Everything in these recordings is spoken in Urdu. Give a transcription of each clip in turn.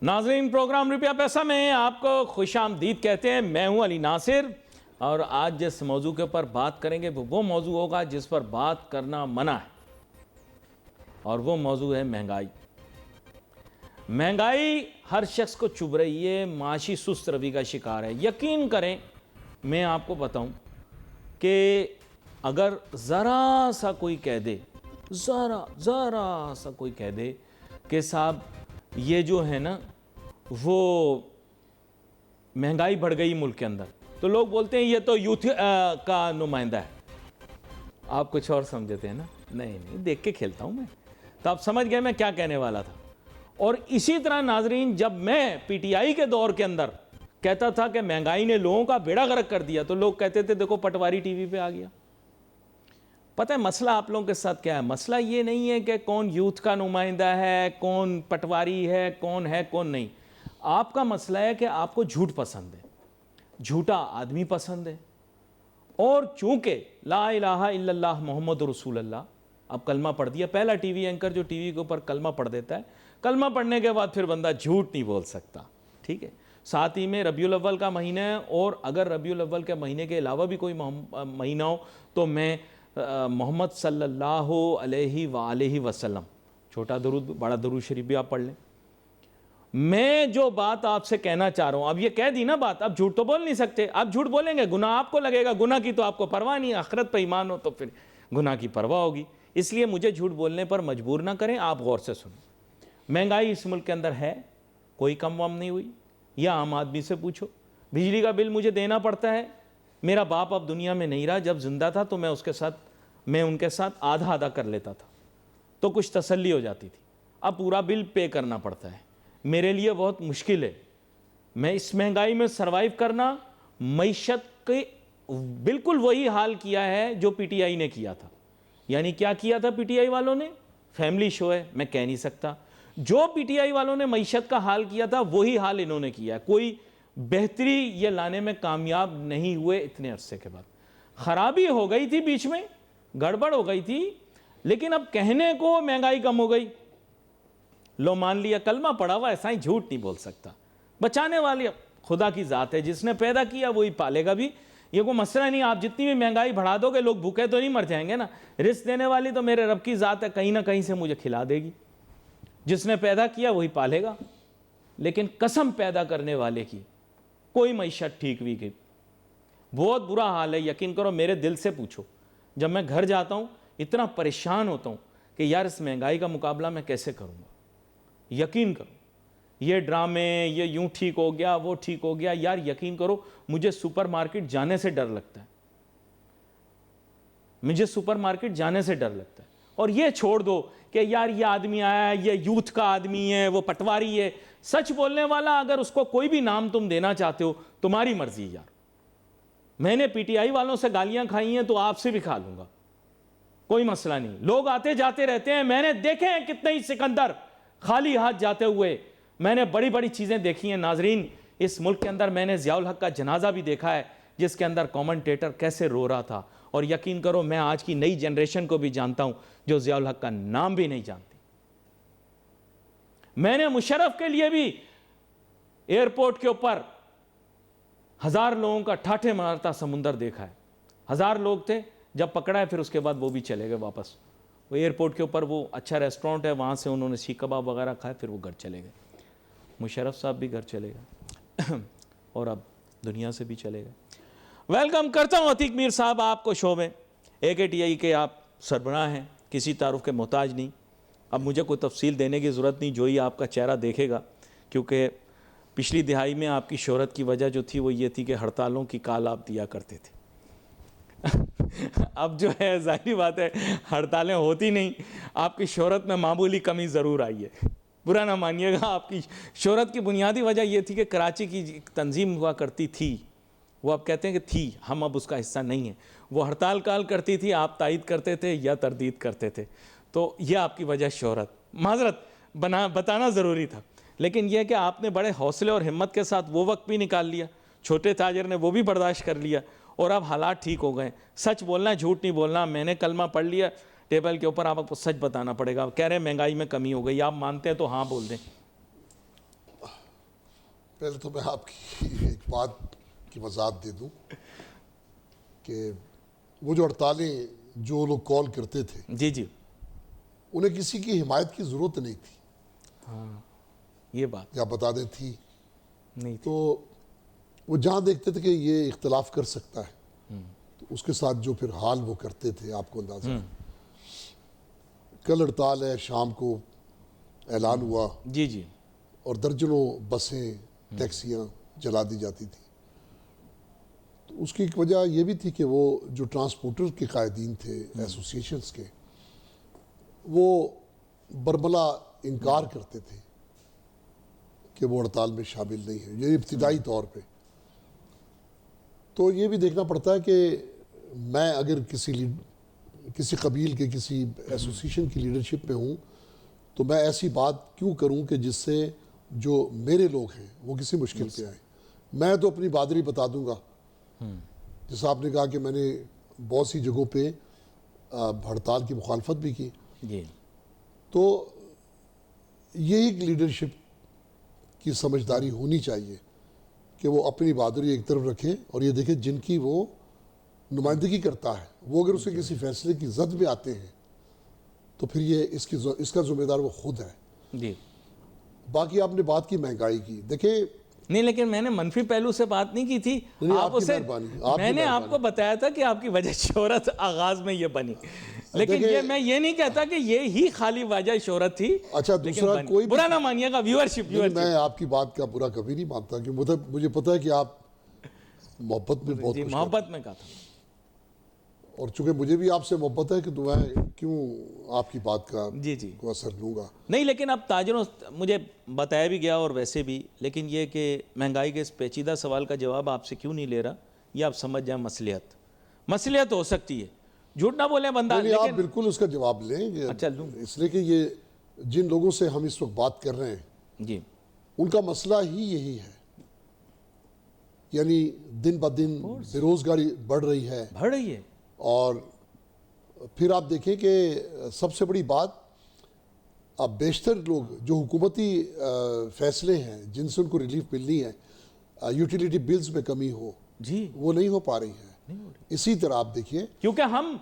ناظرین، پروگرام روپیہ پیسہ میں آپ کو خوش آمدید کہتے ہیں۔ میں ہوں علی ناصر، اور آج جس موضوع کے اوپر بات کریں گے وہ موضوع ہوگا جس پر بات کرنا منع ہے، اور وہ موضوع ہے مہنگائی۔ مہنگائی ہر شخص کو چبھ رہی ہے، معاشی سست روی کا شکار ہے۔ یقین کریں، میں آپ کو بتاؤں کہ اگر ذرا سا کوئی کہہ دے، ذرا سا کوئی کہہ دے کہ صاحب یہ جو ہے نا وہ مہنگائی بڑھ گئی ملک کے اندر، تو لوگ بولتے ہیں یہ تو یوتھ کا نمائندہ ہے۔ آپ کچھ اور سمجھتے ہیں نا؟ نہیں، دیکھ کے کھیلتا ہوں میں، تو آپ سمجھ گئے میں کیا کہنے والا تھا۔ اور اسی طرح ناظرین، جب میں پی ٹی آئی کے دور کے اندر کہتا تھا کہ مہنگائی نے لوگوں کا بیڑا غرق کر دیا، تو لوگ کہتے تھے دیکھو پٹواری ٹی وی پہ آ گیا۔ پتہ ہے مسئلہ آپ لوگوں کے ساتھ کیا ہے؟ مسئلہ یہ نہیں ہے کہ کون یوتھ کا نمائندہ ہے، کون پٹواری ہے کون نہیں۔ آپ کا مسئلہ ہے کہ آپ کو جھوٹ پسند ہے، جھوٹا آدمی پسند ہے۔ اور چونکہ لا الہ الا اللہ محمد رسول اللہ، اب کلمہ پڑھ دیا، پہلا ٹی وی اینکر جو ٹی وی کے اوپر کلمہ پڑھ دیتا ہے، کلمہ پڑھنے کے بعد پھر بندہ جھوٹ نہیں بول سکتا، ٹھیک ہے۔ ساتھ ہی میں ربیع الاول کا مہینہ ہے، اور اگر ربیع الاول کے مہینے کے علاوہ بھی کوئی مہینہ ہو تو میں محمد صلی اللہ علیہ وآلہ وسلم، چھوٹا درود بڑا درود شریف بھی آپ پڑھ لیں۔ میں جو بات آپ سے کہنا چاہ رہا ہوں، اب یہ کہہ دی نا بات، اب جھوٹ تو بول نہیں سکتے۔ آپ جھوٹ بولیں گے گناہ آپ کو لگے گا، گناہ کی تو آپ کو پرواہ نہیں ہے، آخرت پہ ایمان ہو تو پھر گناہ کی پرواہ ہوگی۔ اس لیے مجھے جھوٹ بولنے پر مجبور نہ کریں، آپ غور سے سنیں۔ مہنگائی اس ملک کے اندر ہے، کوئی کم وم نہیں ہوئی، یا عام آدمی سے پوچھو۔ بجلی کا بل مجھے دینا پڑتا ہے، میرا باپ اب دنیا میں نہیں رہا، جب زندہ تھا تو میں ان کے ساتھ آدھا آدھا کر لیتا تھا، تو کچھ تسلی ہو جاتی تھی۔ اب پورا بل پے کرنا پڑتا ہے، میرے لیے بہت مشکل ہے۔ میں اس مہنگائی میں سروائیو کرنا، معیشت کے بالکل وہی حال کیا ہے جو پی ٹی آئی نے کیا تھا۔ یعنی کیا کیا تھا پی ٹی آئی والوں نے؟ فیملی شو ہے، میں کہہ نہیں سکتا۔ جو پی ٹی آئی والوں نے معیشت کا حال کیا تھا وہی حال انہوں نے کیا ہے۔ کوئی بہتری یہ لانے میں کامیاب نہیں ہوئے اتنے عرصے کے بعد۔ خرابی ہو گئی تھی، بیچ میں گڑبڑ ہو گئی تھی، لیکن اب کہنے کو مہنگائی کم ہو گئی، لو مان لیا، کلمہ پڑھا ہوا ایسا ہی جھوٹ نہیں بول سکتا۔ بچانے والی خدا کی ذات ہے، جس نے پیدا کیا وہی پالے گا بھی۔ یہ کوئی مسئلہ نہیں، آپ جتنی بھی مہنگائی بڑھا دو گے لوگ بھوکے تو نہیں مر جائیں گے نا۔ رزق دینے والی تو میرے رب کی ذات ہے، کہیں نہ کہیں سے مجھے کھلا دے گی۔ جس نے پیدا کیا وہی پالے گا۔ لیکن قسم پیدا کرنے والے کی، کوئی معیشت ٹھیک ہوئی گئی، بہت برا حال ہے۔ یقین کرو، میرے دل سے پوچھو، جب میں گھر جاتا ہوں اتنا پریشان ہوتا ہوں کہ یار اس مہنگائی کا مقابلہ میں کیسے کروں گا۔ یقین کرو، یہ ڈرامے، یہ یوں ٹھیک ہو گیا وہ ٹھیک ہو گیا، یار یقین کرو مجھے سپر مارکیٹ جانے سے ڈر لگتا ہے، مجھے سپر مارکیٹ جانے سے ڈر لگتا ہے۔ اور یہ چھوڑ دو کہ یار یہ آدمی آیا ہے، یہ یوتھ کا آدمی ہے، وہ پٹواری ہے۔ سچ بولنے والا اگر اس کو کوئی بھی نام تم دینا چاہتے ہو، تمہاری مرضی یار۔ میں نے پی ٹی آئی والوں سے گالیاں کھائی ہیں تو آپ سے بھی کھا لوں گا، کوئی مسئلہ نہیں۔ لوگ آتے جاتے رہتے ہیں، میں نے دیکھے ہیں کتنے ہی سکندر خالی ہاتھ جاتے ہوئے، میں نے بڑی بڑی چیزیں دیکھی ہیں ناظرین۔ اس ملک کے اندر میں نے ضیاء الحق کا جنازہ بھی دیکھا ہے، جس کے اندر کومنٹیٹر کیسے رو رہا تھا۔ اور یقین کرو میں آج کی نئی جنریشن کو بھی جانتا ہوں جو ضیاء الحق کا نام بھی نہیں جانتی۔ میں نے مشرف کے لیے بھی ایئرپورٹ کے اوپر 1000 لوگوں کا ٹھاٹھے مارتا سمندر دیکھا ہے۔ 1000 لوگ تھے، جب پکڑا ہے پھر اس کے بعد وہ بھی چلے گئے واپس۔ وہ ایئرپورٹ کے اوپر وہ اچھا ریسٹورنٹ ہے، وہاں سے انہوں نے سیخ کباب وغیرہ کھائے، پھر وہ گھر چلے گئے۔ مشرف صاحب بھی گھر چلے گئے اور اب دنیا سے بھی چلے گئے۔ ویلکم کرتا ہوں عتیق میر صاحب آپ کو شو میں۔ AKTI کے آپ سربراہ ہیں، کسی تعارف کے محتاج نہیں۔ اب مجھے کوئی تفصیل دینے کی ضرورت نہیں، جو ہی آپ کا چہرہ دیکھے گا، کیونکہ پچھلی دہائی میں آپ کی شہرت کی وجہ جو تھی وہ یہ تھی کہ ہڑتالوں کی کال آپ دیا کرتے تھے۔ اب جو ہے ظاہری بات ہے ہڑتالیں ہوتی نہیں، آپ کی شہرت میں معمولی کمی ضرور آئی ہے، برا نہ مانیے گا۔ آپ کی شہرت کی بنیادی وجہ یہ تھی کہ کراچی کی تنظیم ہوا کرتی تھی، وہ آپ کہتے ہیں کہ تھی، ہم اب اس کا حصہ نہیں ہیں، وہ ہڑتال کال کرتی تھی، آپ تائید کرتے تھے یا تردید کرتے تھے، تو یہ آپ کی وجہ شہرت، معذرت بتانا ضروری تھا۔ لیکن یہ کہ آپ نے بڑے حوصلے اور ہمت کے ساتھ وہ وقت بھی نکال لیا، چھوٹے تاجر نے وہ بھی برداشت کر لیا، اور اب حالات ٹھیک ہو گئے۔ سچ بولنا، جھوٹ نہیں بولنا۔ میں نے کلمہ پڑھ لیا ٹیبل کے اوپر، آپ کو سچ بتانا پڑے گا۔ کہہ رہے ہیں مہنگائی میں کمی ہو گئی، آپ مانتے ہیں تو ہاں بول دیں۔ پہلے تو میں آپ کی ایک بات کی وضاحت دے دوں کہ وہ جو ہڑتالیں جو لوگ کال کرتے تھے جی جی انہیں کسی کی حمایت کی ضرورت نہیں تھی، ہاں یہ بات یا بتا دیں تھی، نہیں تھی. تو وہ جہاں دیکھتے تھے کہ یہ اختلاف کر سکتا ہے تو اس کے ساتھ جو پھر حال وہ کرتے تھے آپ کو اندازہ ہے. کل ہڑتال ہے، شام کو اعلان ہوا جی جی اور درجنوں بسیں ٹیکسیاں جلا دی جاتی تھیں. تو اس کی ایک وجہ یہ بھی تھی کہ وہ جو ٹرانسپورٹر کے قائدین تھے ایسوسی ایشنز کے، وہ برملا انکار کرتے تھے کہ وہ ہڑتال میں شامل نہیں ہیں، یہ ابتدائی طور پہ. تو یہ بھی دیکھنا پڑتا ہے کہ میں اگر کسی قبیل کے کسی ایسوسی ایشن کی لیڈرشپ میں ہوں تو میں ایسی بات کیوں کروں کہ جس سے جو میرے لوگ ہیں وہ کسی مشکل پہ آئیں. میں تو اپنی بہادری بتا دوں گا، جیسا آپ نے کہا کہ میں نے بہت سی جگہوں پہ ہڑتال کی مخالفت بھی کی. جی تو یہی لیڈرشپ کی سمجھداری ہونی چاہیے کہ وہ اپنی بہادری ایک طرف رکھے اور یہ دیکھے جن کی وہ نمائندگی کرتا ہے وہ اگر اسے کسی فیصلے کی زد میں آتے ہیں تو پھر یہ اس کا ذمہ دار وہ خود ہے. جی باقی آپ نے بات کی مہنگائی کی، دیکھیں نہیں، لیکن میں نے منفی پہلو سے بات نہیں کی تھی. نہیں، آپ آپ کی اسے مہربانی، میں نے آپ کو بتایا تھا کہ آپ کی وجہ شہرت آغاز میں یہ بنی، لیکن یہ میں یہ نہیں کہتا کہ یہ ہی خالی وجہ شہرت تھی. اچھا دوسرا کوئی برا نہ مانیے گا، ویورشپ. میں آپ کی بات کا برا کبھی نہیں مانتا کہ مجھے پتہ ہے کہ آپ محبت میں بہت جی کچھ محبت میں کہا تھا. اور چونکہ مجھے بھی آپ سے محبت ہے کہ میں کیوں آپ کی بات کا جی جی کو اثر لوں گا. نہیں، لیکن اب تاجروں مجھے بتایا بھی گیا اور ویسے بھی، لیکن یہ کہ مہنگائی کے اس پیچیدہ سوال کا جواب آپ سے کیوں نہیں لے رہا، یہ آپ سمجھ جائیں مصلحت ہو سکتی ہے، جھوٹ نہ بولیں بندہ. نہیں آپ بالکل اس کا جواب لیں، اچھا لوں اس لیے کہ یہ جن لوگوں سے ہم اس وقت بات کر رہے ہیں جی ان کا مسئلہ ہی یہی ہے. یعنی دن بہ دن بے روزگاری بڑھ رہی ہے، بڑھ رہی ہے. اور پھر آپ دیکھیں کہ سب سے بڑی بات اب بیشتر لوگ جو حکومتی فیصلے ہیں جن سے ان کو ریلیف ملنی ہے، یوٹیلیٹی بلز میں کمی ہو، جی وہ نہیں ہو پا رہی ہے. اسی طرح آپ دیکھیے کیونکہ ہم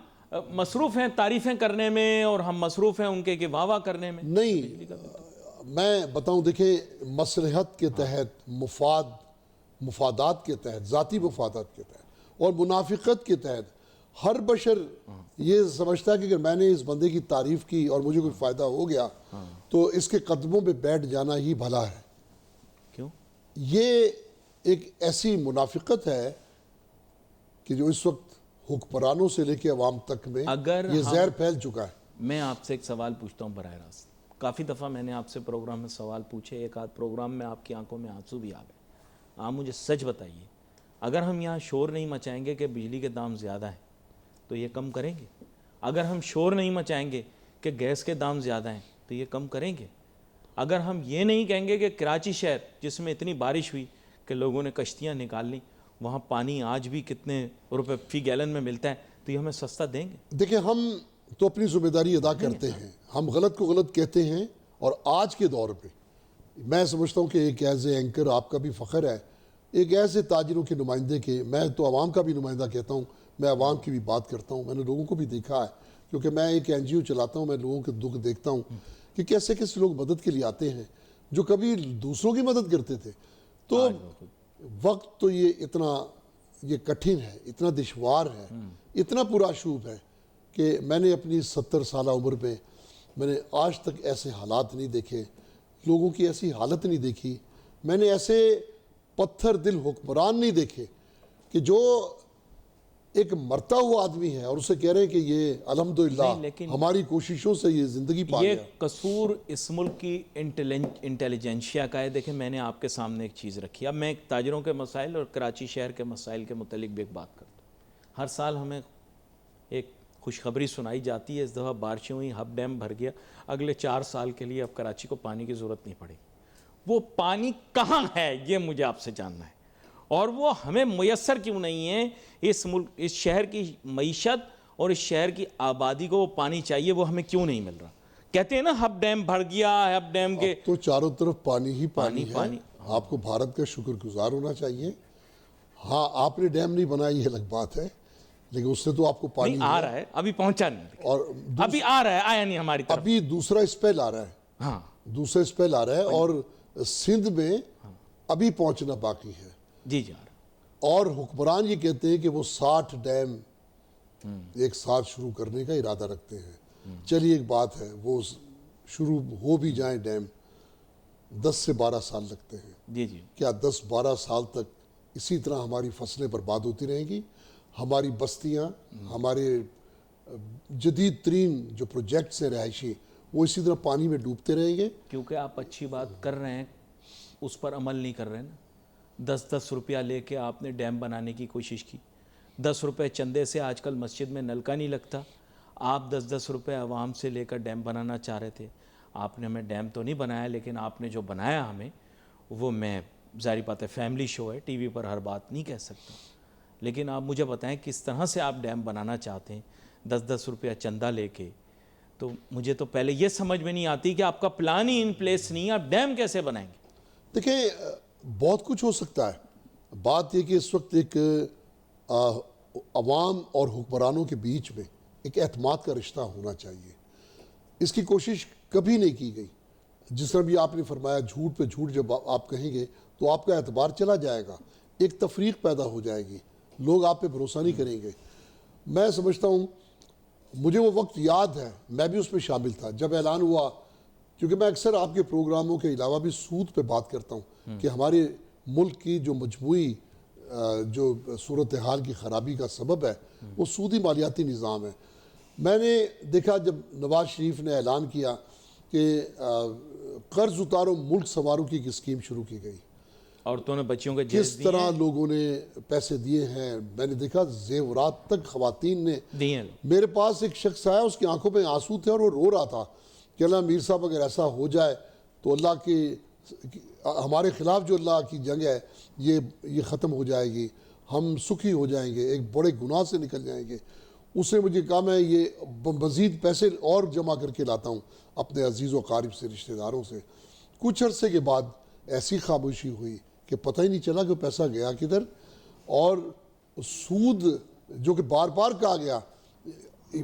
مصروف ہیں تعریفیں کرنے میں اور ہم مصروف ہیں ان کے واہ واہ کرنے میں. نہیں، میں بتاؤں دیکھیں مصلحت کے تحت مفادات کے تحت، ذاتی مفادات کے تحت اور منافقت کے تحت ہر بشر یہ سمجھتا ہے کہ اگر میں نے اس بندے کی تعریف کی اور مجھے کوئی فائدہ ہو گیا تو اس کے قدموں پہ بیٹھ جانا ہی بھلا ہے. کیوں؟ یہ ایک ایسی منافقت ہے کہ جو اس وقت حکمرانوں سے لے کے عوام تک میں یہ زہر پھیل چکا ہے. میں آپ سے ایک سوال پوچھتا ہوں براہ راست. کافی دفعہ میں نے آپ سے پروگرام میں سوال پوچھے، ایک آدھ پروگرام میں آپ کی آنکھوں میں آنسو بھی آ گئے. آپ مجھے سچ بتائیے، اگر ہم یہاں شور نہیں مچائیں گے کہ بجلی کے دام زیادہ ہیں تو یہ کم کریں گے؟ اگر ہم شور نہیں مچائیں گے کہ گیس کے دام زیادہ ہیں تو یہ کم کریں گے؟ اگر ہم یہ نہیں کہیں گے کہ کراچی شہر جس میں اتنی بارش ہوئی کہ لوگوں نے کشتیاں نکال لیں، وہاں پانی آج بھی کتنے روپے فی گیلن میں ملتا ہے، تو یہ ہمیں سستا دیں گے؟ دیکھیں ہم تو اپنی ذمہ داری ادا کرتے ہیں، ہم غلط کو غلط کہتے ہیں. اور آج کے دور پہ میں سمجھتا ہوں کہ ایک ایز اے اینکر آپ کا بھی فخر ہے، ایک ایسے تاجروں کے نمائندے کے، میں تو عوام کا بھی نمائندہ کہتا ہوں، میں عوام کی بھی بات کرتا ہوں. میں نے لوگوں کو بھی دیکھا ہے کیونکہ میں ایک این جی او چلاتا ہوں، میں لوگوں کے دکھ دیکھتا ہوں کہ کیسے کیسے لوگ مدد کے لیے آتے ہیں جو کبھی دوسروں کی مدد کرتے تھے. تو وقت تو یہ کٹھن ہے، اتنا دشوار ہے، اتنا پرآشوب ہے کہ میں نے اپنی 70 سالہ عمر میں میں نے آج تک ایسے حالات نہیں دیکھے، لوگوں کی ایسی حالت نہیں دیکھی، میں نے ایسے پتھر دل حکمران نہیں دیکھے کہ جو ایک مرتا ہوا آدمی ہے اور اسے کہہ رہے ہیں کہ یہ الحمدللہ ہماری کوششوں سے یہ زندگی پا یہ گیا. قصور اس ملک کی انٹیلیجنشیا کا ہے. دیکھیں میں نے آپ کے سامنے ایک چیز رکھی. اب میں تاجروں کے مسائل اور کراچی شہر کے مسائل کے متعلق بھی ایک بات کرتا ہوں. ہر سال ہمیں ایک خوشخبری سنائی جاتی ہے، اس دفعہ بارشیں ہوئی، ہب ڈیم بھر گیا، اگلے 4 سال کے لیے اب کراچی کو پانی کی ضرورت نہیں پڑے. وہ پانی کہاں ہے یہ مجھے آپ سے جاننا ہے، اور وہ ہمیں میسر کیوں نہیں ہے؟ اس ملک، اس شہر کی معیشت اور اس شہر کی آبادی کو وہ پانی چاہیے، وہ ہمیں کیوں نہیں مل رہا؟ کہتے ہیں نا ہب ڈیم بھر گیا، ہب ڈیم کے تو چاروں طرف پانی ہی پانی ہے. آپ کو بھارت کا شکر گزار ہونا چاہیے. ہاں آپ نے ڈیم نہیں بنایا یہ الگ بات ہے, لیکن اس سے تو آپ کو پانی نہیں آ رہا ہے, ابھی پہنچا نہیں, اور ابھی آ رہا ہے, آیا نہیں ہماری طرف. ابھی دوسرا اسپیل آ رہا ہے, ہاں دوسرا اسپیل آ رہا ہے, اور سندھ میں ابھی پہنچنا باقی ہے. جی جی. اور حکمران یہ کہتے ہیں کہ وہ 60 ڈیم ایک ساتھ شروع کرنے کا ارادہ رکھتے ہیں. چلیے ایک بات ہے, وہ شروع ہو بھی جائیں ڈیم, 10 سے 12 سال لگتے ہیں. جی جی. کیا 10-12 سال تک اسی طرح ہماری فصلیں برباد ہوتی رہیں گی؟ ہماری بستیاں, ہمارے جدید ترین جو پروجیکٹس ہیں رہائشی, وہ اسی طرح پانی میں ڈوبتے رہیں گے؟ کیونکہ آپ اچھی بات کر رہے ہیں, اس پر عمل نہیں کر رہے ہیں نا. 10 روپیہ لے کے آپ نے ڈیم بنانے کی کوشش کی. 10 روپے چندے سے آج کل مسجد میں نلکا نہیں لگتا. آپ 10 روپے عوام سے لے کر ڈیم بنانا چاہ رہے تھے. آپ نے ہمیں ڈیم تو نہیں بنایا, لیکن آپ نے جو بنایا ہمیں, وہ میں ظاہری بات ہے فیملی شو ہے, ٹی وی پر ہر بات نہیں کہہ سکتا. لیکن آپ مجھے بتائیں کس طرح سے آپ ڈیم بنانا چاہتے ہیں 10 روپیہ چندہ لے کے. تو مجھے تو پہلے یہ سمجھ میں نہیں آتی کہ آپ کا پلان ہی ان پلیس نہیں ہے, آپ ڈیم کیسے بنائیں گے؟ دیکھیں بہت کچھ ہو سکتا ہے. بات یہ کہ اس وقت ایک عوام اور حکمرانوں کے بیچ میں ایک اعتماد کا رشتہ ہونا چاہیے. اس کی کوشش کبھی نہیں کی گئی. جس طرح بھی آپ نے فرمایا, جھوٹ پہ جھوٹ جب آپ کہیں گے تو آپ کا اعتبار چلا جائے گا, ایک تفریق پیدا ہو جائے گی, لوگ آپ پہ بھروسہ نہیں کریں گے. میں سمجھتا ہوں, مجھے وہ وقت یاد ہے, میں بھی اس میں شامل تھا جب اعلان ہوا, کیونکہ میں اکثر آپ کے پروگراموں کے علاوہ بھی سود پہ بات کرتا ہوں کہ ہمارے ملک کی جو مجموعی جو صورتحال کی خرابی کا سبب ہے وہ سودی مالیاتی نظام ہے. میں نے دیکھا جب نواز شریف نے اعلان کیا کہ قرض اتارو ملک سنوارو کی ایک اسکیم شروع کی گئی, عورتوں نے بچیوں کے کس طرح لوگوں نے پیسے دیے ہیں. میں نے دیکھا زیورات تک خواتین نے دیے. میرے پاس ایک شخص آیا, اس کی آنکھوں پہ آنسو تھے اور وہ رو رہا تھا کہ اللہ میر صاحب اگر ایسا ہو جائے تو اللہ کی ہمارے خلاف جو اللہ کی جنگ ہے یہ ختم ہو جائے گی, ہم سکھی ہو جائیں گے, ایک بڑے گناہ سے نکل جائیں گے. اس نے مجھے کہا میں یہ مزید پیسے اور جمع کر کے لاتا ہوں اپنے عزیز و قارب سے, رشتہ داروں سے. کچھ عرصے کے بعد ایسی خاموشی ہوئی کہ پتہ ہی نہیں چلا کہ پیسہ گیا کدھر. اور سود جو کہ بار بار کہا گیا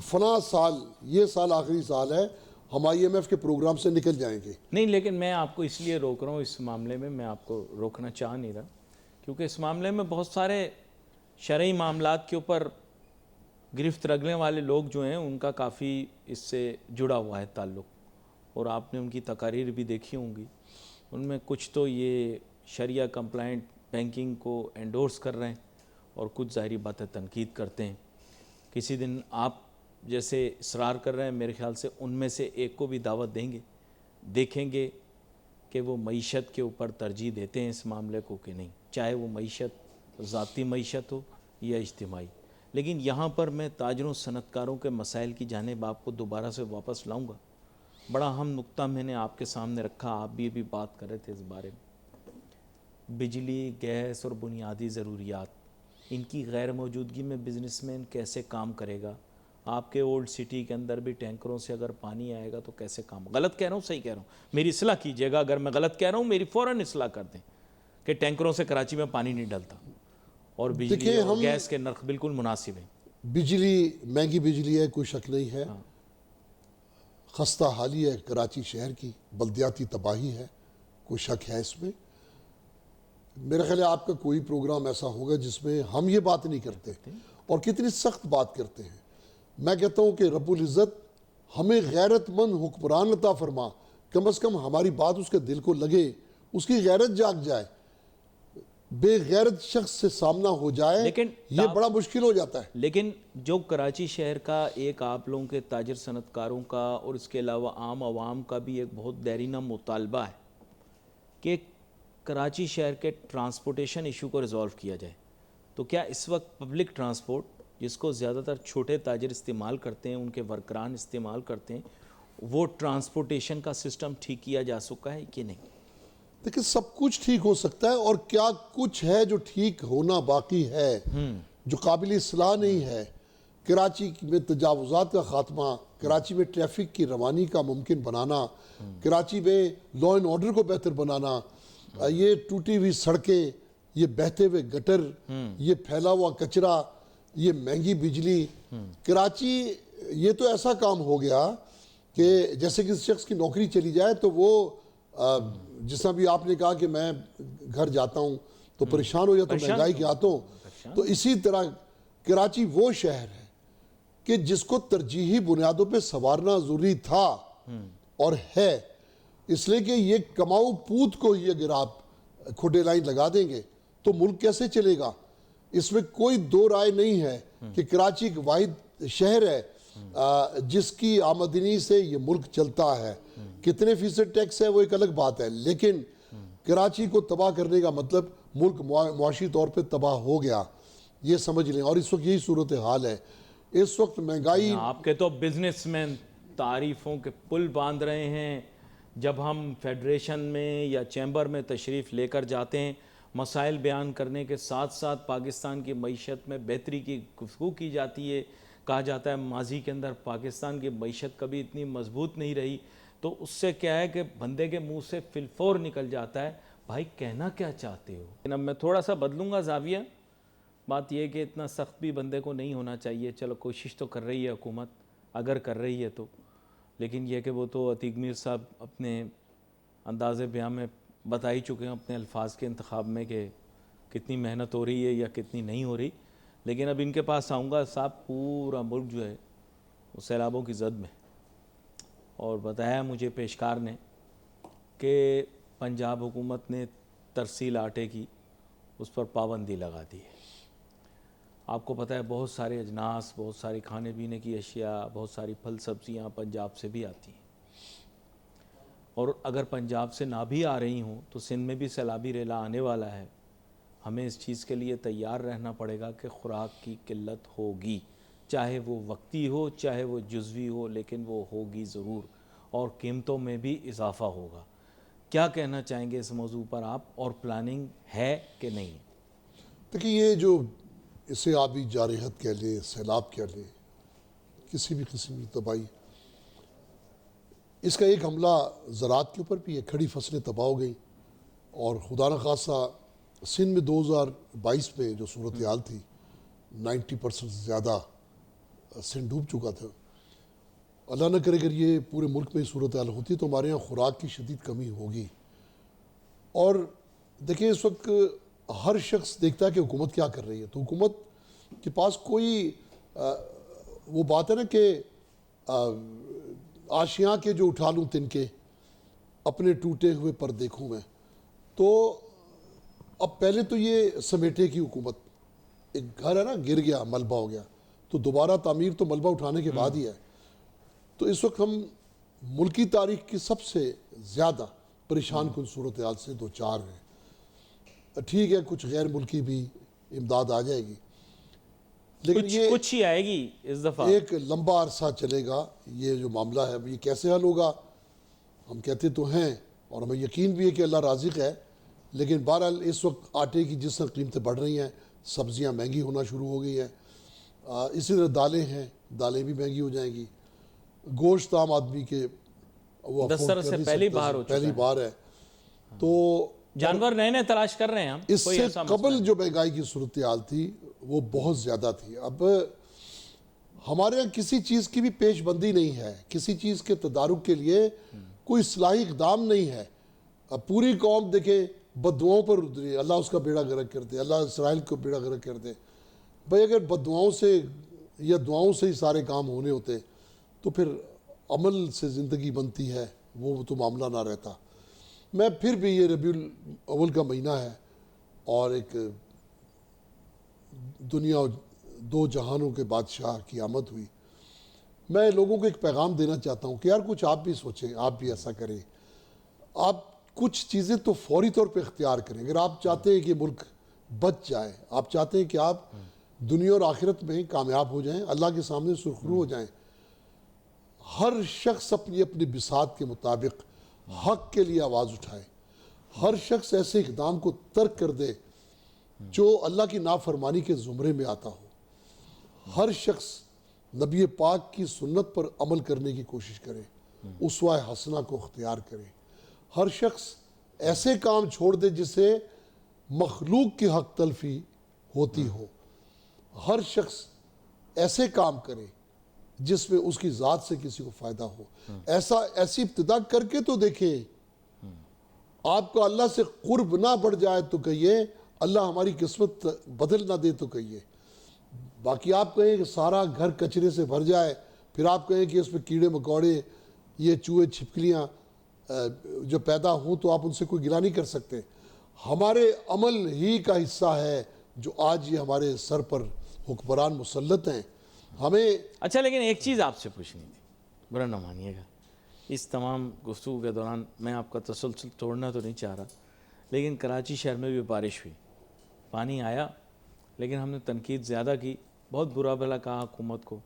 فلاں سال, یہ سال آخری سال ہے, ہم IMF کے پروگرام سے نکل جائیں گے. نہیں, لیکن میں آپ کو اس لیے روک رہا ہوں اس معاملے میں آپ کو روکنا چاہ نہیں رہا, کیونکہ اس معاملے میں بہت سارے شرعی معاملات کے اوپر گرفت رگنے والے لوگ جو ہیں ان کا کافی اس سے جڑا ہوا ہے تعلق, اور آپ نے ان کی تقاریر بھی دیکھی ہوں گی. ان میں کچھ تو یہ شریعہ کمپلائنٹ بینکنگ کو انڈورس کر رہے ہیں, اور کچھ ظاہری باتیں تنقید کرتے ہیں. کسی دن آپ جیسے اصرار کر رہے ہیں, میرے خیال سے ان میں سے ایک کو بھی دعوت دیں گے, دیکھیں گے کہ وہ معیشت کے اوپر ترجیح دیتے ہیں اس معاملے کو کہ نہیں, چاہے وہ معیشت ذاتی معیشت ہو یا اجتماعی. لیکن یہاں پر میں تاجروں صنعت کاروں کے مسائل کی جانب آپ کو دوبارہ سے واپس لاؤں گا. بڑا اہم نقطہ میں نے آپ کے سامنے رکھا, آپ بھی ابھی بات کر رہے تھے اس بارے میں. بجلی, گیس اور بنیادی ضروریات, ان کی غیر موجودگی میں بزنس مین کیسے کام کرے گا؟ آپ کے اولڈ سٹی کے اندر بھی ٹینکروں سے اگر پانی آئے گا تو کیسے کام؟ غلط کہہ رہا ہوں صحیح کہہ رہا ہوں؟ میری اصلاح کیجیے گا, اگر میں غلط کہہ رہا ہوں میری فوراً اصلاح کر دیں کہ ٹینکروں سے کراچی میں پانی نہیں ڈلتا, اور بجلی اور گیس کے نرخ بالکل مناسب ہیں. بجلی مہنگی بجلی ہے, کوئی شک نہیں ہے. خستہ حالی ہے کراچی شہر کی, بلدیاتی تباہی ہے, کوئی شک ہے اس میں. میرا خیال ہے آپ کا کوئی پروگرام ایسا ہوگا جس میں ہم یہ بات نہیں کرتے, اور کتنی سخت بات کرتے ہیں. میں کہتا ہوں کہ رب العزت ہمیں غیرت مند حکمران عطا فرما, کم از کم ہماری بات اس کے دل کو لگے, اس کی غیرت جاگ جائے. بے غیرت شخص سے سامنا ہو جائے, لیکن یہ بڑا مشکل ہو جاتا ہے. لیکن جو کراچی شہر کا ایک آپ لوگوں کے تاجر صنعت کاروں کا اور اس کے علاوہ عام عوام کا بھی ایک بہت دیرینہ مطالبہ ہے کہ کراچی شہر کے ٹرانسپورٹیشن ایشو کو ریزالو کیا جائے, تو کیا اس وقت پبلک ٹرانسپورٹ جس کو زیادہ تر چھوٹے تاجر استعمال کرتے ہیں, ان کے ورکران استعمال کرتے ہیں, وہ ٹرانسپورٹیشن کا سسٹم ٹھیک کیا جا سکا ہے کہ نہیں؟ دیکھیں سب کچھ ٹھیک ہو سکتا ہے, اور کیا کچھ ہے جو ٹھیک ہونا باقی ہے, جو قابل اصلاح نہیں ہے. کراچی میں تجاوزات کا خاتمہ, کراچی میں ٹریفک کی روانی کا ممکن بنانا, کراچی میں لا اینڈ آرڈر کو بہتر بنانا, یہ ٹوٹی ہوئی سڑکیں، یہ بہتے ہوئے گٹر، یہ پھیلا ہوا کچرا، یہ مہنگی بجلی. کراچی یہ تو ایسا کام ہو گیا کہ جیسے کسی شخص کی نوکری چلی جائے تو وہ جس طرح بھی آپ نے کہا کہ میں گھر جاتا ہوں تو پریشان ہو جاتا ہوں مہنگائی کے ہاتھوں، تو اسی طرح کراچی وہ شہر ہے کہ جس کو ترجیحی بنیادوں پہ سنوارنا ضروری تھا اور ہے، اس لیے کہ یہ کماؤ پوت کو ہی اگر آپ کھڈے لائن لگا دیں گے تو ملک کیسے چلے گا. اس میں کوئی دو رائے نہیں ہے کہ کراچی ایک واحد شہر ہے جس کی آمدنی سے یہ ملک چلتا ہے. کتنے فیصد ٹیکس ہے وہ ایک الگ بات ہے، لیکن کراچی کو تباہ کرنے کا مطلب ملک معاشی طور پہ تباہ ہو گیا، یہ سمجھ لیں. اور اس وقت یہی صورتحال ہے. اس وقت مہنگائی، آپ کے تو بزنس مین تعریفوں کے پل باندھ رہے ہیں. جب ہم فیڈریشن میں یا چیمبر میں تشریف لے کر جاتے ہیں، مسائل بیان کرنے کے ساتھ ساتھ پاکستان کی معیشت میں بہتری کی گفتگو کی جاتی ہے. کہا جاتا ہے ماضی کے اندر پاکستان کی معیشت کبھی اتنی مضبوط نہیں رہی. تو اس سے کیا ہے کہ بندے کے منہ سے فی الفور نکل جاتا ہے بھائی کہنا کیا چاہتے ہو. لیکن اب میں تھوڑا سا بدلوں گا زاویہ. بات یہ ہے کہ اتنا سخت بھی بندے کو نہیں ہونا چاہیے. چلو کوشش تو کر رہی ہے حکومت، اگر کر رہی ہے تو، لیکن یہ کہ وہ تو عتیق میر صاحب اپنے انداز بیان میں بتا ہی چکے ہیں اپنے الفاظ کے انتخاب میں کہ کتنی محنت ہو رہی ہے یا کتنی نہیں ہو رہی. لیکن اب ان کے پاس آؤں گا. صاحب پورا ملک جو ہے وہ سیلابوں کی زد میں، اور بتایا مجھے پیشکار نے کہ پنجاب حکومت نے ترسیل آٹے کی اس پر پابندی لگا دی ہے. آپ کو پتہ ہے بہت سارے اجناس، بہت ساری کھانے پینے کی اشیاء، بہت ساری پھل سبزیاں پنجاب سے بھی آتی ہیں، اور اگر پنجاب سے نہ بھی آ رہی ہوں تو سندھ میں بھی سیلابی ریلا آنے والا ہے. ہمیں اس چیز کے لیے تیار رہنا پڑے گا کہ خوراک کی قلت ہوگی، چاہے وہ وقتی ہو چاہے وہ جزوی ہو، لیکن وہ ہوگی ضرور، اور قیمتوں میں بھی اضافہ ہوگا. کیا کہنا چاہیں گے اس موضوع پر آپ، اور پلاننگ ہے کہ نہیں؟ دیکھیں یہ جو اسے آبی جارحت کہہ لیں، سیلاب کہہ لیں، کسی بھی قسم کی تباہی، اس کا ایک حملہ زراعت کے اوپر بھی ہے. کھڑی فصلیں تباہ ہو گئیں، اور خدا نخواستہ سندھ میں 2022 میں جو صورتحال تھی 90% سے زیادہ سندھ ڈوب چکا تھا. اللہ نہ کرے اگر یہ پورے ملک میں صورتحال ہوتی تو ہمارے یہاں خوراک کی شدید کمی ہوگی. اور دیکھیں اس وقت ہر شخص دیکھتا ہے کہ حکومت کیا کر رہی ہے، تو حکومت کے پاس کوئی وہ بات ہے نا کہ آشیاں کے جو اٹھا لوں تن کے اپنے ٹوٹے ہوئے پر دیکھوں میں. تو اب پہلے تو یہ سمیٹے کی حکومت، ایک گھر ہے نا گر گیا، ملبہ ہو گیا، تو دوبارہ تعمیر تو ملبہ اٹھانے کے بعد ہی ہے. تو اس وقت ہم ملکی تاریخ کی سب سے زیادہ پریشان کن صورتحال سے دو چار ہیں. ٹھیک ہے کچھ غیر ملکی بھی امداد آ جائے گی، لیکن یہ کچھ ہی آئے گی اس دفعہ. ایک لمبا عرصہ چلے گا یہ جو معاملہ ہے. یہ کیسے حل ہوگا ہم کہتے تو ہیں، اور ہمیں یقین بھی ہے کہ اللہ رازق ہے، لیکن بہرحال اس وقت آٹے کی جس طرح قیمتیں بڑھ رہی ہیں، سبزیاں مہنگی ہونا شروع ہو گئی ہیں، اسی طرح دالیں ہیں، دالیں بھی مہنگی ہو جائیں گی. گوشت عام آدمی کے وہ 10 سال سے پہلی بار ہو چکا پہلی بار ہے. تو جانور نئے نئے تلاش کر رہے ہیں ہم. اس سے قبل جو مہنگائی کی صورتحال تھی وہ بہت زیادہ تھی. اب ہمارے یہاں کسی چیز کی بھی پیش بندی نہیں ہے، کسی چیز کے تدارک کے لیے کوئی اصلاحی اقدام نہیں ہے. اب پوری قوم دیکھیں بددعاؤں پر اتری، اللہ اس کا بیڑا غرق کر دے، اللہ اسرائیل کو بیڑا غرق کر دے. بھائی اگر بددعاؤں سے یا دعاؤں سے ہی سارے کام ہونے ہوتے تو پھر عمل سے زندگی بنتی ہے، وہ تو معاملہ نہ رہتا. میں پھر بھی یہ ربیع الاول کا مہینہ ہے اور ایک دنیا دو جہانوں کے بادشاہ کی آمد ہوئی. میں لوگوں کو ایک پیغام دینا چاہتا ہوں کہ یار کچھ آپ بھی سوچیں، آپ بھی ایسا کریں. آپ کچھ چیزیں تو فوری طور پہ اختیار کریں. اگر آپ چاہتے ہیں کہ ملک بچ جائے، آپ چاہتے ہیں کہ آپ دنیا اور آخرت میں کامیاب ہو جائیں، اللہ کے سامنے سرخرو ہو جائیں، ہر شخص اپنی اپنی بساط کے مطابق حق کے لیے آواز اٹھائے. ہر شخص ایسے اقدام کو ترک کر دے جو اللہ کی نافرمانی کے زمرے میں آتا ہو. ہر شخص نبی پاک کی سنت پر عمل کرنے کی کوشش کرے، اسوہ حسنہ کو اختیار کرے. ہر شخص ایسے کام چھوڑ دے جس سے مخلوق کی حق تلفی ہوتی ہو. ہر شخص ایسے کام کرے جس میں اس کی ذات سے کسی کو فائدہ ہو. ایسی ابتدا کر کے تو دیکھیں. آپ کو اللہ سے قرب نہ بڑھ جائے تو کہیے اللہ ہماری قسمت بدل نہ دے تو کہیے. باقی آپ کہیں کہ سارا گھر کچرے سے بھر جائے, پھر آپ کہیں کہ اس میں کیڑے مکوڑے, یہ چوہے چھپکلیاں جو پیدا ہوں تو آپ ان سے کوئی گلہ نہیں کر سکتے. ہمارے عمل ہی کا حصہ ہے جو آج یہ ہمارے سر پر حکمران مسلط ہیں. ہمیں اچھا, لیکن ایک چیز آپ سے پوچھنی تھی, برا نہ مانیے گا. اس تمام گفتگو کے دوران میں آپ کا تسلسل توڑنا تو نہیں چاہ رہا, لیکن کراچی شہر میں بھی بارش ہوئی, پانی آیا, لیکن ہم نے تنقید زیادہ کی, بہت برا بھلا کہا حکومت کو,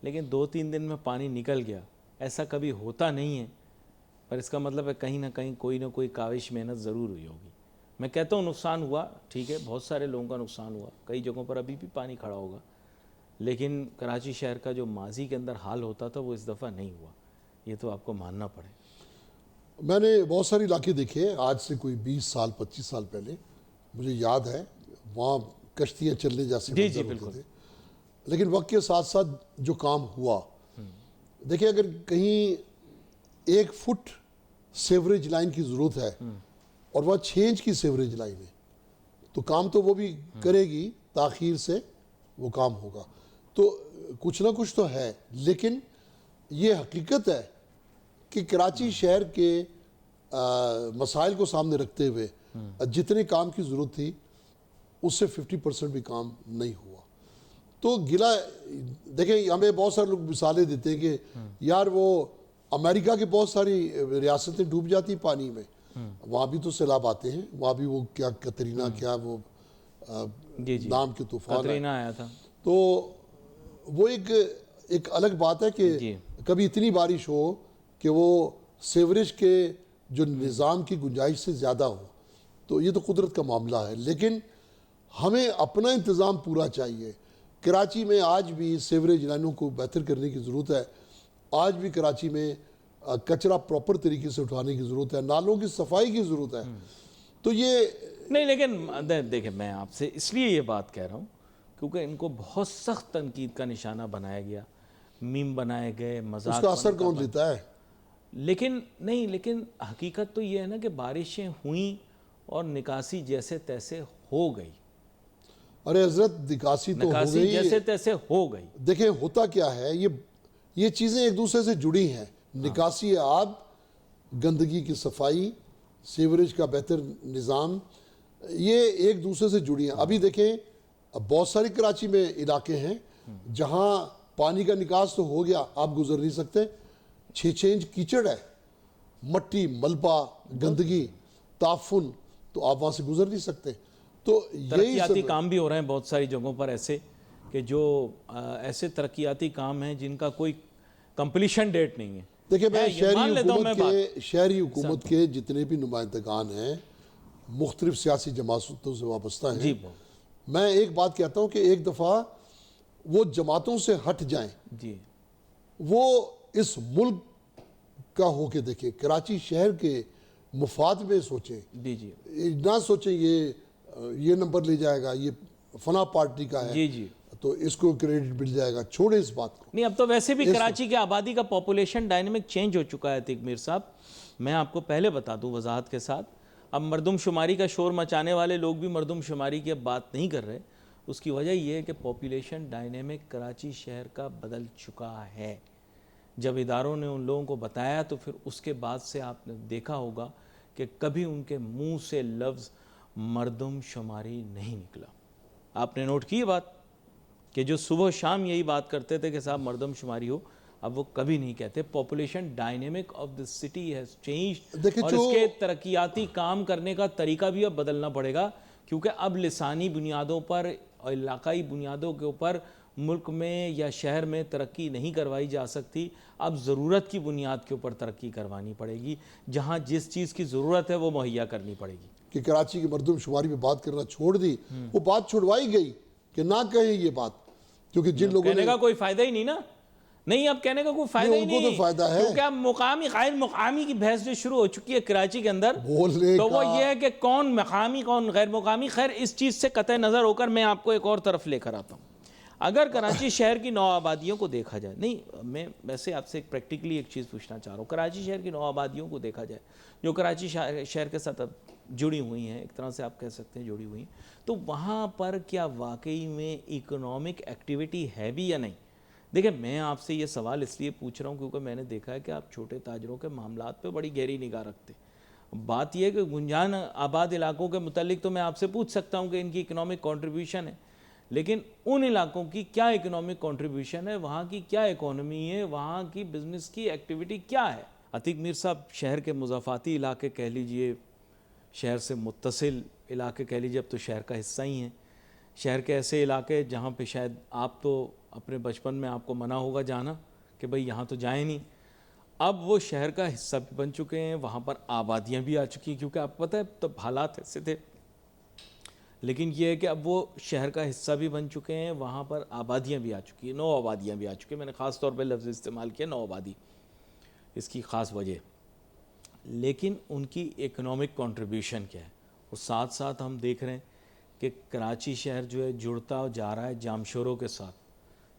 لیکن 2-3 دن میں پانی نکل گیا. ایسا کبھی ہوتا نہیں ہے, پر اس کا مطلب ہے کہیں نہ کہیں کوئی نہ کوئی کاوش محنت ضرور ہوئی ہوگی. میں کہتا ہوں نقصان ہوا, ٹھیک ہے, بہت سارے لوگوں کا نقصان ہوا, کئی جگہوں پر ابھی بھی پانی کھڑا ہوگا, لیکن کراچی شہر کا جو ماضی کے اندر حال ہوتا تھا وہ اس دفعہ نہیں ہوا. یہ تو آپ کو ماننا پڑے. میں نے بہت سارے علاقے دیکھے آج سے کوئی 20 سال 25 سال پہلے, مجھے یاد ہے وہاں کشتیاں چلنے جیسے جی منظر بالکل ہوتے تھے. لیکن وقت کے ساتھ ساتھ جو کام ہوا, دیکھیں اگر کہیں 1 فٹ سیوریج لائن کی ضرورت ہے اور وہ 6 انچ کی سیوریج لائن ہے تو کام تو وہ بھی کرے گی, تاخیر سے وہ کام ہوگا. تو کچھ نہ کچھ تو ہے, لیکن یہ حقیقت ہے کہ کراچی شہر کے مسائل کو سامنے رکھتے ہوئے جتنے کام کی ضرورت تھی اس سے 50% بھی کام نہیں ہوا. تو گلہ دیکھیں, ہمیں بہت سارے لوگ مثالیں دیتے ہیں کہ یار وہ امریکہ کے بہت ساری ریاستیں ڈوب جاتی پانی میں, وہاں بھی تو سیلاب آتے ہیں, وہاں بھی وہ کیا کترینا کیا وہ نام کے طوفان کترینا آیا تھا. تو وہ ایک الگ بات ہے کہ کبھی اتنی بارش ہو کہ وہ سیوریج کے جو نظام کی گنجائش سے زیادہ ہو, تو یہ تو قدرت کا معاملہ ہے. لیکن ہمیں اپنا انتظام پورا چاہیے. کراچی میں آج بھی سیوریج لائنوں کو بہتر کرنے کی ضرورت ہے. آج بھی کراچی میں کچرا پراپر طریقے سے اٹھانے کی ضرورت ہے, نالوں کی صفائی کی ضرورت ہے. تو یہ نہیں, لیکن دیکھیں میں آپ سے اس لیے یہ بات کہہ رہا ہوں کیونکہ ان کو بہت سخت تنقید کا نشانہ بنایا گیا, میم بنائے گئے, مذاق, اس کا اثر کون لیتا ہے؟ لیکن حقیقت تو یہ ہے نا کہ بارشیں ہوئیں اور نکاسی جیسے تیسے ہو گئی. ارے حضرت نکاسی تو ہو نکاسی گئی, جیسے تیسے ہو گئی. دیکھیں ہوتا کیا ہے, یہ چیزیں ایک دوسرے سے جڑی ہیں. نکاسی آب, گندگی کی صفائی, سیوریج کا بہتر نظام, یہ ایک دوسرے سے جڑی ہیں. ابھی دیکھیں بہت ساری کراچی میں علاقے ہیں جہاں پانی کا نکاس تو ہو گیا, آپ گزر نہیں سکتے, 6 انچ کیچڑ ہے, مٹی, ملبہ, گندگی, تعفن, تو آپ وہاں سے گزر نہیں سکتے. تو ترقیاتی کام بھی ہو رہے ہیں بہت ساری جگہوں پر ایسے کہ جو ایسے ترقیاتی کام ہیں جن کا کوئی کمپلیشن ڈیٹ نہیں ہے. دیکھیں میں شہری حکومت کے جتنے بھی نمائندگان ہیں مختلف سیاسی جماعتوں سے وابستہ ہیں, میں ایک بات کہتا ہوں کہ ایک دفعہ وہ جماعتوں سے ہٹ جائیں, وہ اس ملک کا ہو کے دیکھیں, کراچی شہر کے مفاد میں سوچیں, نہ سوچیں یہ نمبر لے جائے گا, یہ فلاں پارٹی کا ہے تو اس کو کریڈٹ مل جائے گا. چھوڑیں اس بات کو. نہیں, اب تو ویسے بھی کراچی کے آبادی کا پاپولیشن ڈائنامک چینج ہو چکا ہے عتیق میر صاحب. میں آپ کو پہلے بتا دوں وضاحت کے ساتھ, اب مردم شماری کا شور مچانے والے لوگ بھی مردم شماری کی اب بات نہیں کر رہے. اس کی وجہ یہ ہے کہ پاپولیشن ڈائنامک کراچی شہر کا بدل چکا ہے. جب اداروں نے ان لوگوں کو بتایا تو پھر اس کے بعد سے آپ نے دیکھا ہوگا کہ کبھی ان کے منہ سے لفظ مردم شماری نہیں نکلا. آپ نے نوٹ کی بات کہ جو صبح و شام یہی بات کرتے تھے کہ صاحب مردم شماری ہو, اب وہ کبھی نہیں کہتے. Population dynamic of the city has changed, اور اس کے ترقیاتی کام کرنے کا طریقہ بھی اب بدلنا پڑے گا, کیونکہ اب لسانی بنیادوں پر اور علاقائی بنیادوں کے اوپر ملک میں یا شہر میں ترقی نہیں کروائی جا سکتی. اب ضرورت کی بنیاد کے اوپر ترقی کروانی پڑے گی, جہاں جس چیز کی ضرورت ہے وہ مہیا کرنی پڑے گی. کہ کراچی کی مردم شماری میں بات کرنا چھوڑ دی, وہ بات چھوڑوائی گئی کہ نہ کہیں یہ بات, کیونکہ جن لوگوں کہنے کا کوئی فائدہ ہی نہیں نا. نہیں اب کہنے کا کوئی فائدہ ہی ان کو تو نہیں، فائدہ ہے، کیونکہ اب مقامی غیر مقامی کی بحث جو شروع ہو چکی ہے کراچی کے اندر، بولنے تو وہ کا یہ ہے کہ کون مقامی کون غیر مقامی. خیر اس چیز سے قطع نظر ہو کر میں آپ کو ایک اور طرف لے کر آتا ہوں. اگر کراچی شہر کی نو آبادیوں کو دیکھا جائے، نہیں میں ویسے آپ سے ایک پریکٹیکلی ایک چیز پوچھنا چاہ رہا ہوں، کراچی شہر کی نو آبادیوں کو دیکھا جائے جو کراچی شہر کے ساتھ اب جڑی ہوئی ہیں، ایک طرح سے آپ کہہ سکتے ہیں جڑی ہوئی ہیں، تو وہاں پر کیا واقعی میں اکنامک ایکٹیویٹی ہے بھی یا نہیں؟ دیکھیں میں آپ سے یہ سوال اس لیے پوچھ رہا ہوں کیونکہ میں نے دیکھا ہے کہ آپ چھوٹے تاجروں کے معاملات پہ بڑی گہری نگاہ رکھتے ہیں. بات یہ ہے کہ گنجان آباد علاقوں کے متعلق تو میں آپ سے پوچھ سکتا ہوں کہ ان کی اکنامک کنٹریبیوشن ہے، لیکن ان علاقوں کی کیا اکنامک کنٹریبیوشن ہے، وہاں کی کیا اکانومی ہے، وہاں کی بزنس کی ایکٹیویٹی کیا ہے؟ عتیق میر صاحب، شہر کے مضافاتی علاقے کہہ لیجئے، شہر سے متصل علاقے کہہ لیجئے، اب تو شہر کا حصہ ہی ہیں. شہر کے ایسے علاقے جہاں پہ شاید آپ تو اپنے بچپن میں آپ کو منع ہوگا جانا کہ بھئی یہاں تو جائیں نہیں، اب وہ شہر کا حصہ بھی بن چکے ہیں، وہاں پر آبادیاں بھی آ چکی ہیں، کیونکہ آپ پتہ ہے تب حالات ایسے تھے. لیکن یہ ہے کہ اب وہ شہر کا حصہ بھی بن چکے ہیں، وہاں پر آبادیاں بھی آ چکی ہیں، نو آبادیاں بھی آ چکی ہیں. میں نے خاص طور پہ لفظ استعمال کیا نو آبادی، اس کی خاص وجہ. لیکن ان کی اکنامک کنٹریبیوشن کیا ہے؟ اور ساتھ ساتھ ہم دیکھ رہے ہیں کہ کراچی شہر جو ہے جڑتا جا رہا ہے جامشوروں کے ساتھ.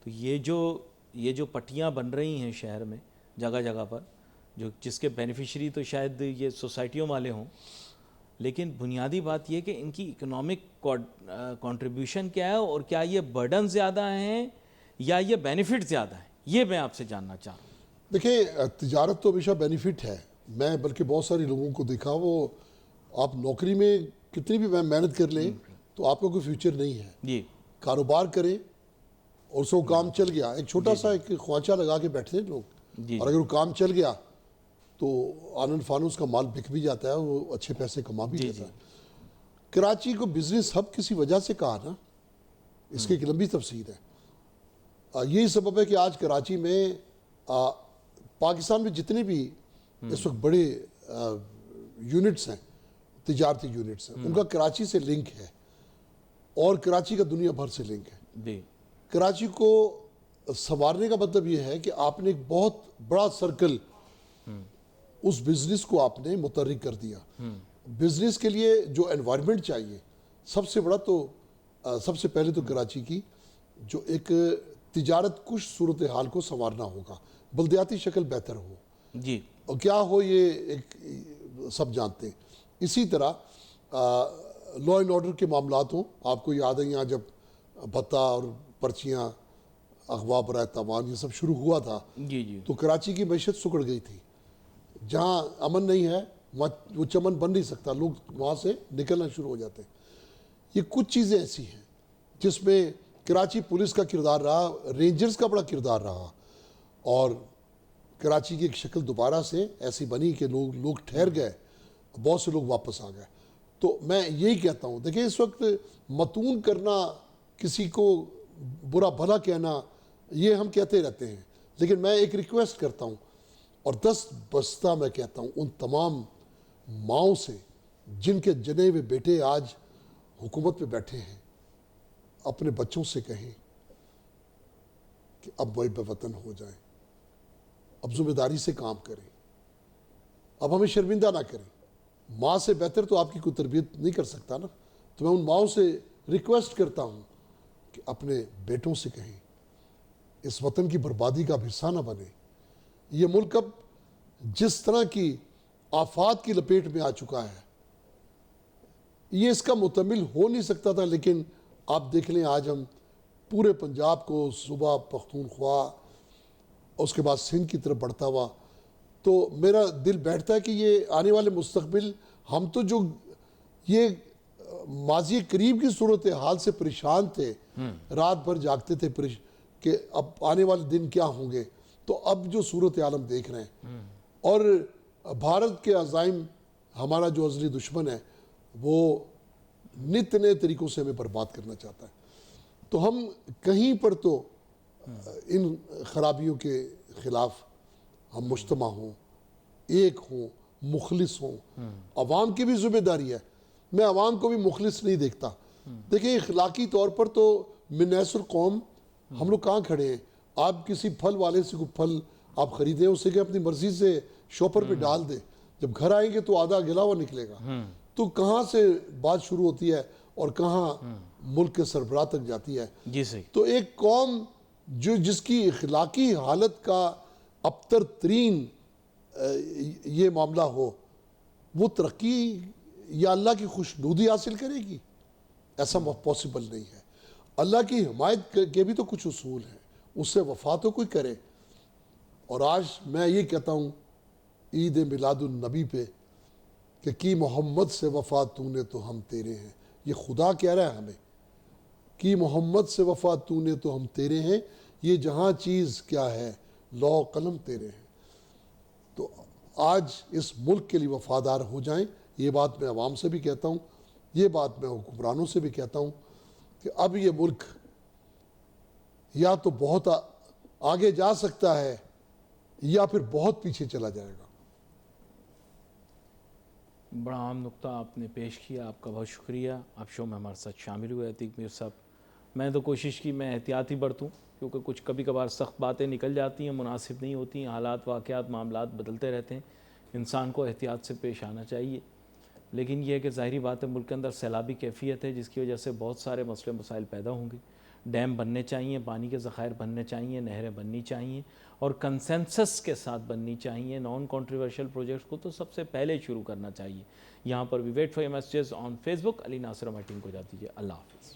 تو یہ جو پٹیاں بن رہی ہیں شہر میں جگہ جگہ پر، جس کے بینیفیشری تو شاید یہ سوسائٹیوں والے ہوں، لیکن بنیادی بات یہ کہ ان کی اکنامک کنٹریبیوشن کیا ہے، اور کیا یہ برڈن زیادہ ہیں یا یہ بینیفٹ زیادہ ہیں؟ یہ میں آپ سے جاننا چاہ رہا ہوں. دیکھیں تجارت تو ہمیشہ بینیفٹ ہے. میں بلکہ بہت ساری لوگوں کو دیکھا، وہ آپ نوکری میں کتنی بھی محنت کر لیں تو آپ کا کوئی فیوچر نہیں ہے. جی کاروبار کریں اور سو کام چل گیا، ایک چھوٹا سا ایک خوانچہ لگا کے بیٹھتے ہیں لوگ، جی اور اگر وہ کام چل گیا تو آنن فانوس کا مال بک بھی جاتا ہے، وہ اچھے پیسے کما بھی لیتا ہے. کراچی کو بزنس ہب کسی وجہ سے کہا نا، اس کی ایک لمبی تفسیر ہے. یہی سبب ہے کہ آج کراچی میں پاکستان میں جتنے بھی اس وقت بڑے یونٹس ہیں، تجارتی یونٹس ہیں، ان کا کراچی سے لنک ہے، اور کراچی کا دنیا بھر سے لنک ہے. جی کراچی کو سنوارنے کا مطلب یہ ہے کہ آپ نے ایک بہت بڑا سرکل اس بزنس کو آپ نے متحرک کر دیا. بزنس کے لیے جو انوائرمنٹ چاہیے، سب سے بڑا تو سب سے پہلے تو کراچی کی جو ایک تجارت کش صورتحال کو سنوارنا ہوگا، بلدیاتی شکل بہتر ہو. جی اور کیا ہو یہ ایک سب جانتے ہیں. اسی طرح لا اینڈ آرڈر کے معاملات ہوں. آپ کو یاد ہے یہاں جب بھتہ اور پرچیاں، اغوا برائے تاوان، یہ سب شروع ہوا تھا، جی جی تو کراچی کی معیشت سکڑ گئی تھی. جہاں امن نہیں ہے وہاں وہ چمن بن نہیں سکتا، لوگ وہاں سے نکلنا شروع ہو جاتے ہیں. یہ کچھ چیزیں ایسی ہیں جس میں کراچی پولیس کا کردار رہا، رینجرز کا بڑا کردار رہا، اور کراچی کی ایک شکل دوبارہ سے ایسی بنی کہ لوگ ٹھہر گئے، بہت سے لوگ واپس آ گئے. تو میں یہی کہتا ہوں، دیکھیں اس وقت متون کرنا، کسی کو برا بھلا کہنا، یہ ہم کہتے رہتے ہیں، لیکن میں ایک ریکویسٹ کرتا ہوں اور دست بستہ میں کہتا ہوں ان تمام ماؤں سے جن کے جنے ہوئے بیٹے آج حکومت پہ بیٹھے ہیں، اپنے بچوں سے کہیں کہ اب وہ بے وطن ہو جائیں، اب ذمہ داری سے کام کریں، اب ہمیں شرمندہ نہ کریں. ماں سے بہتر تو آپ کی کوئی تربیت نہیں کر سکتا نا. تو میں ان ماؤں سے ریکویسٹ کرتا ہوں کہ اپنے بیٹوں سے کہیں اس وطن کی بربادی کا حصہ نہ بنے. یہ ملک اب جس طرح کی آفات کی لپیٹ میں آ چکا ہے، یہ اس کا متحمل ہو نہیں سکتا تھا. لیکن آپ دیکھ لیں آج ہم پورے پنجاب کو، صوبہ پختونخوا، اس کے بعد سندھ کی طرف بڑھتا ہوا، تو میرا دل بیٹھتا ہے کہ یہ آنے والے مستقبل، ہم تو جو یہ ماضی قریب کی صورتحال سے پریشان تھے، رات بھر جاگتے تھے کہ اب آنے والے دن کیا ہوں گے، تو اب جو صورتحال ہم دیکھ رہے ہیں، اور بھارت کے عزائم، ہمارا جو ازلی دشمن ہے وہ نت نئے طریقوں سے ہمیں برباد کرنا چاہتا ہے. تو ہم کہیں پر تو ان خرابیوں کے خلاف ہم مجتمع ہوں، ایک ہوں، مخلص ہوں. عوام کی بھی ذمہ داری ہے. میں عوام کو بھی مخلص نہیں دیکھتا. دیکھیں اخلاقی طور پر تو من حیث القوم ہم لوگ کہاں کھڑے ہیں؟ آپ کسی پھل والے سے کوئی پھل آپ خریدیں اسے کہ اپنی مرضی سے شاپر پہ ڈال دیں، جب گھر آئیں گے تو آدھا گلا ہوا نکلے گا. تو کہاں سے بات شروع ہوتی ہے اور کہاں ملک کے سربراہ تک جاتی ہے. جی صحیح. تو ایک قوم جس کی اخلاقی حالت کا ابتر ترین یہ معاملہ ہو، وہ ترقی یا اللہ کی خوشنودی حاصل کرے گی؟ ایسا پاسبل نہیں ہے. اللہ کی حمایت کے بھی تو کچھ اصول ہیں، اس سے وفا تو کوئی کرے. اور آج میں یہ کہتا ہوں عید میلاد النبی پہ کہ کی محمد سے وفا تو نے تو ہم تیرے ہیں. یہ خدا کہہ رہا ہے ہمیں، کی محمد سے وفا تو نے تو ہم تیرے ہیں، یہ جہاں چیز کیا ہے لوح قلم تیرے ہیں. تو آج اس ملک کے لیے وفادار ہو جائیں. یہ بات میں عوام سے بھی کہتا ہوں، یہ بات میں حکمرانوں سے بھی کہتا ہوں کہ اب یہ ملک یا تو بہت آگے جا سکتا ہے یا پھر بہت پیچھے چلا جائے گا. بڑا عام نقطہ آپ نے پیش کیا، آپ کا بہت شکریہ. آپ شو میں ہمارے ساتھ شامل ہوئے عتیق میر صاحب. میں تو کوشش کی میں احتیاطی برتوں، کیونکہ کچھ کبھی کبھار سخت باتیں نکل جاتی ہیں، مناسب نہیں ہوتی ہیں، حالات واقعات معاملات بدلتے رہتے ہیں، انسان کو احتیاط سے پیش آنا چاہیے. لیکن یہ ہے کہ ظاہری بات ہے ملک کے اندر سیلابی کیفیت ہے، جس کی وجہ سے بہت سارے مسئلے مسائل پیدا ہوں گے. ڈیم بننے چاہیے، پانی کے ذخائر بننے چاہیے، نہریں بننی چاہیے اور کنسنسس کے ساتھ بننی چاہیے. نان کنٹروورشل پروجیکٹس کو تو سب سے پہلے شروع کرنا چاہیے. یہاں پر بھی wait for your messages on Facebook. Ali Nasir ہماری ٹیم کو جاتی ہے. اللہ حافظ.